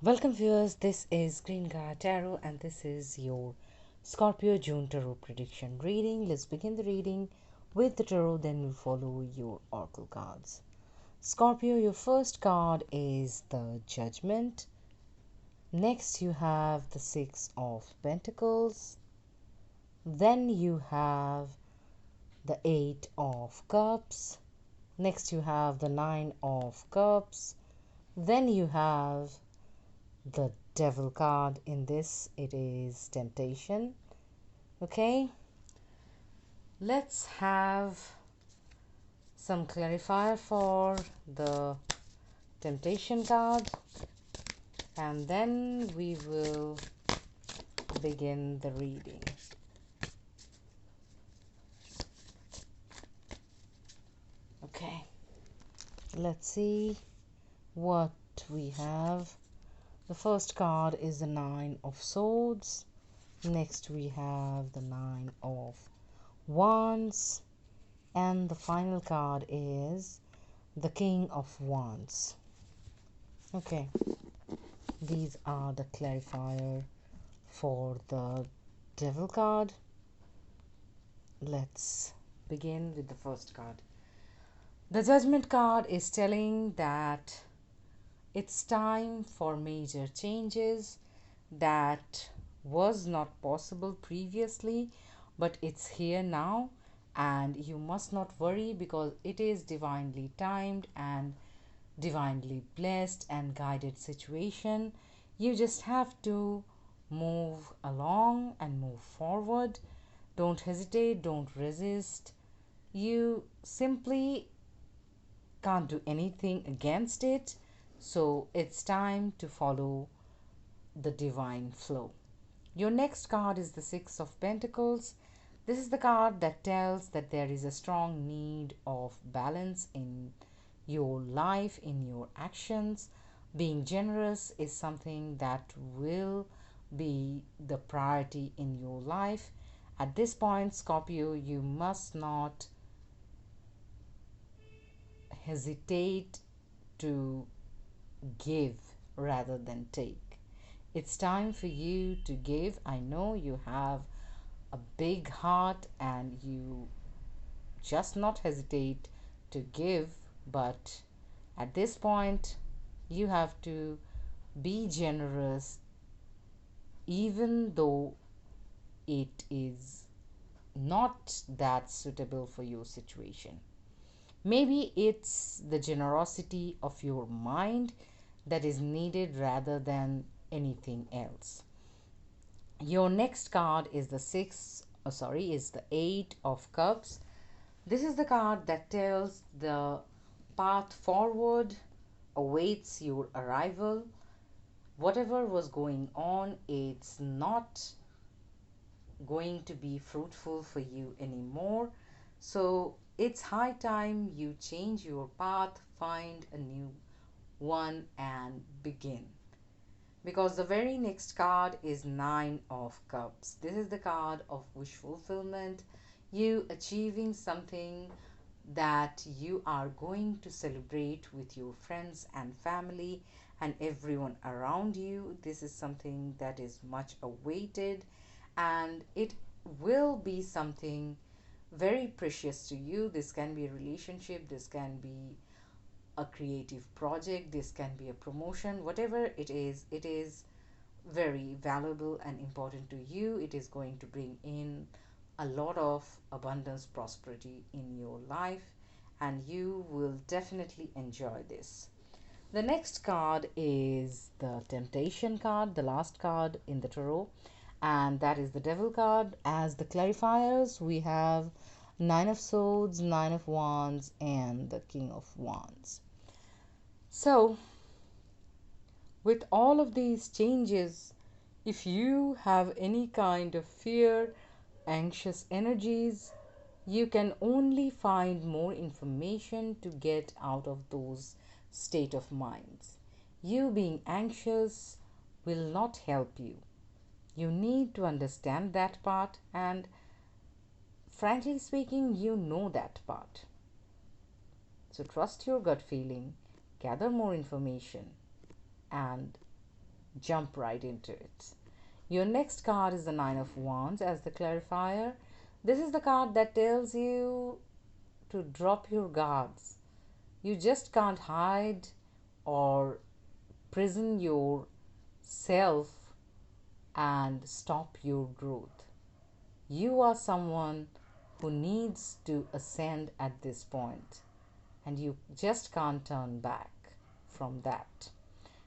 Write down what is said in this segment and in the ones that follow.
Welcome viewers, this is Green Gaia Tarot and this is your Scorpio June Tarot prediction reading. Let's begin the reading with the tarot, then we'll follow your oracle cards. Scorpio, your first card is the Judgment. Next you have the Six of Pentacles. Then you have the Eight of Cups. Next you have the Nine of Cups. Then you have the Devil card. In this it is temptation. Okay, let's have some clarifier for the temptation card and then we will begin the reading. Okay, let's see what we have. The first card is the Nine of Swords. Next we have the Nine of Wands. And the final card is the King of Wands. Okay, these are the clarifier for the Devil card. Let's begin with the first card. The Judgment card is telling that it's time for major changes that was not possible previously, but it's here now, and you must not worry because it is divinely timed and divinely blessed and guided situation. You just have to move along and move forward. Don't hesitate, don't resist. You simply can't do anything against it. So it's time to follow the divine flow. Your next card is the Six of Pentacles. This is the card that tells that there is a strong need of balance in your life, in your actions. Being generous is something that will be the priority in your life. At this point, Scorpio, you must not hesitate to give rather than take. It's time for you to give. I know you have a big heart and you just not hesitate to give, but at this point you have to be generous even though it is not that suitable for your situation. Maybe it's the generosity of your mind that is needed rather than anything else. Your next card is the Eight of Cups. This is the card that tells the path forward awaits your arrival. Whatever was going on, it's not going to be fruitful for you anymore. So it's high time you change your path, find a new one, and begin. Because the very next card is Nine of Cups. This is the card of wish fulfillment, you achieving something that you are going to celebrate with your friends and family and everyone around you. This is something that is much awaited and it will be something very precious to you. This can be a relationship, this can be a creative project, this can be a promotion, whatever it is very valuable and important to you. It is going to bring in a lot of abundance, prosperity in your life, and you will definitely enjoy this. The next card is the Temptation card, the last card in the tarot, and that is the Devil card. As the clarifiers, we have Nine of Swords, Nine of Wands, and the King of Wands. So, with all of these changes, if you have any kind of fear, anxious energies, you can only find more information to get out of those state of minds. You being anxious will not help you. You need to understand that part, and frankly speaking, you know that part. So trust your gut feeling, gather more information, and jump right into it. Your next card is the Nine of Wands as the clarifier. This is the card that tells you to drop your guards. You just can't hide or prison yourself and stop your growth. You are someone who needs to ascend at this point, and you just can't turn back from that.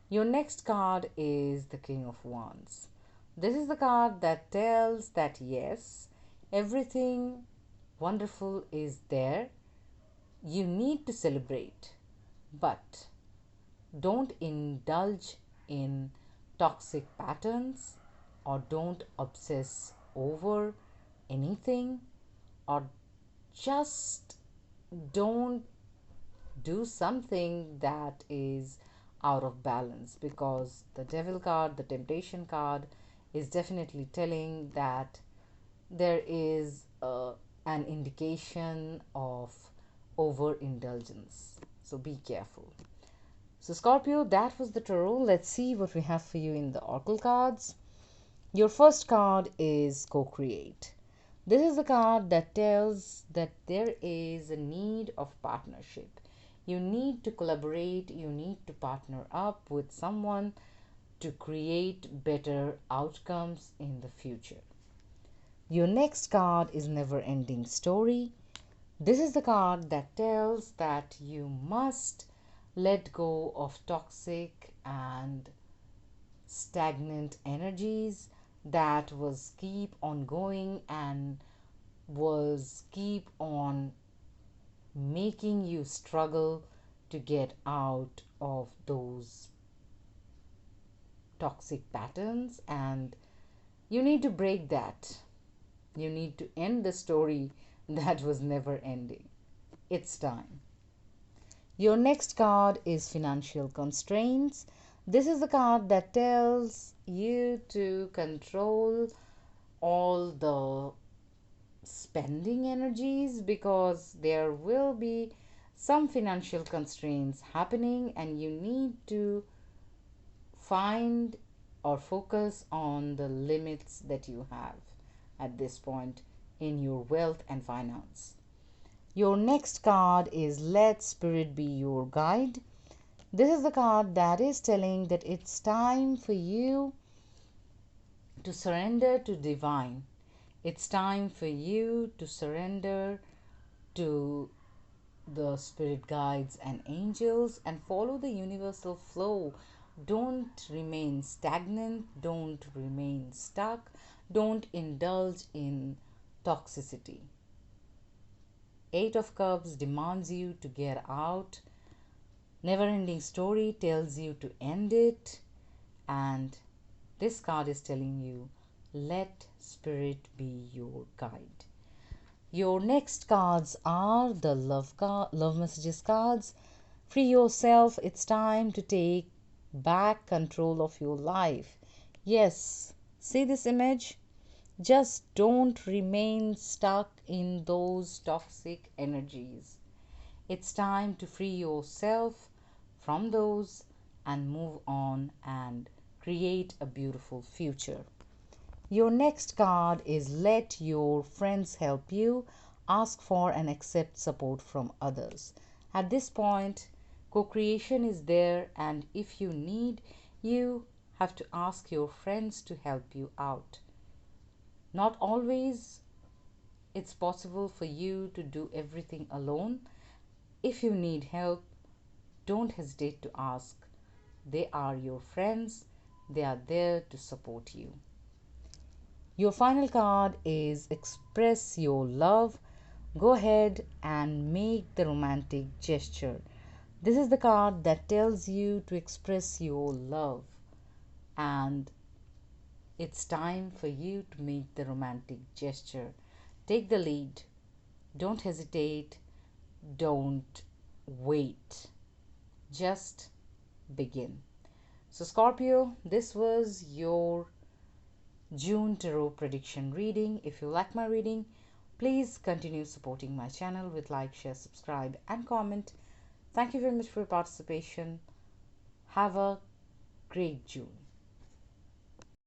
Your next card is the King of Wands. This is the card that tells that yes, everything wonderful is there. You need to celebrate, but don't indulge in toxic patterns or don't obsess over anything or just don't do something that is out of balance, because the devil card, the temptation card, is definitely telling that there is an indication of overindulgence. So be careful. So, Scorpio, that was the tarot. Let's see what we have for you in the oracle cards. Your first card is co create. This is the card that tells that there is a need of partnership. You need to collaborate, you need to partner up with someone to create better outcomes in the future. Your next card is never ending story. This is the card that tells that you must let go of toxic and stagnant energies that was keep on going and was keep on making you struggle to get out of those toxic patterns, and you need to break that. You need to end the story that was never ending. It's time. Your next card is financial constraints. This is the card that tells you to control all the spending energies, because there will be some financial constraints happening and you need to find or focus on the limits that you have at this point in your wealth and finance. Your next card is Let Spirit Be Your Guide. This is the card that is telling that it's time for you to surrender to divine. It's time for you to surrender to the spirit guides and angels and follow the universal flow. Don't remain stagnant, don't remain stuck, don't indulge in toxicity. Eight of Cups demands you to get out. Never ending story tells you to end it. And this card is telling you, let spirit be your guide. Your next cards are the love messages cards. Free yourself. It's time to take back control of your life. Yes, see this image? Just don't remain stuck in those toxic energies. It's time to free yourself from those and move on and create a beautiful future. Your next card is Let Your Friends Help You. Ask for and accept support from others. At this point, co creation is there, and if you need, you have to ask your friends to help you out. Not always it's possible for you to do everything alone. If you need help, don't hesitate to ask. They are your friends, they are there to support you. Your final card is Express Your Love. Go ahead and make the romantic gesture. This is the card that tells you to express your love, and it's time for you to make the romantic gesture. Take the lead. Don't hesitate. Don't wait. Just begin. So, Scorpio, this was your June tarot prediction reading. If you like my reading, please continue supporting my channel with like, share, subscribe, and comment. Thank you very much for your participation. Have a great June.